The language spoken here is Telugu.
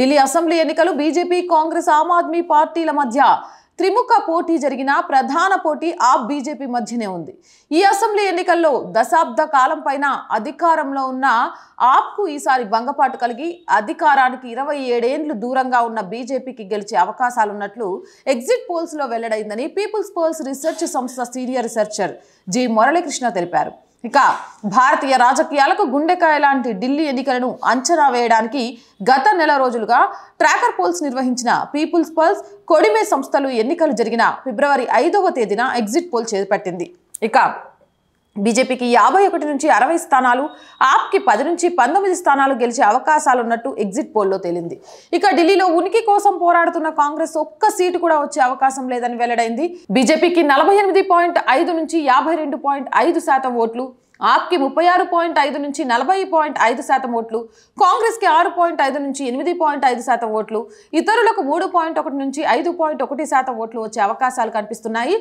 ఢిల్లీ అసెంబ్లీ ఎన్నికలు బీజేపీ, కాంగ్రెస్, ఆమ్ ఆద్మీ పార్టీల మధ్య త్రిముఖ పోటీ జరిగిన ప్రధాన పోటీ ఆప్ బీజేపీ మధ్యనే ఉంది. ఈ అసెంబ్లీ ఎన్నికల్లో దశాబ్ద కాలం పైన అధికారంలో ఉన్న ఆప్కు ఈసారి భంగపాటు కలిగి అధికారానికి 27 ఏండ్లు దూరంగా ఉన్న బీజేపీకి గెలిచే అవకాశాలున్నట్లు ఎగ్జిట్ పోల్స్ లో వెల్లడైందని పీపుల్స్ పోల్స్ రీసెర్చ్ సంస్థ సీనియర్ రీసెర్చర్ జి మురళీకృష్ణ తెలిపారు. ఇక భారతీయ రాజకీయాలకు గుండెకాయ లాంటి ఢిల్లీ ఎన్నికలను అంచనా వేయడానికి గత నెల రోజులుగా ట్రాకర్ పోల్స్ నిర్వహించిన పీపుల్స్ పల్స్, కొడిమే సంస్థలు ఎన్నికలు జరిగిన ఫిబ్రవరి 5వ తేదీన ఎగ్జిట్ పోల్ చేపట్టింది. ఇక బీజేపీకి 51 నుంచి 60 స్థానాలు, ఆప్కి 10 నుంచి 19 స్థానాలు గెలిచే అవకాశాలున్నట్టు ఎగ్జిట్ పోల్లో తేలింది. ఇక ఢిల్లీలో ఉనికి కోసం పోరాడుతున్న కాంగ్రెస్ ఒక్క సీటు కూడా వచ్చే అవకాశం లేదని వెల్లడైంది. బీజేపీకి 48.5 నుంచి 52.5% ఓట్లు, ఆప్కి 36.5 నుంచి 40.5% ఓట్లు, కాంగ్రెస్కి 6.5 నుంచి 8.5% ఓట్లు, ఇతరులకు 3.1 నుంచి 5.1% ఓట్లు వచ్చే అవకాశాలు కనిపిస్తున్నాయి.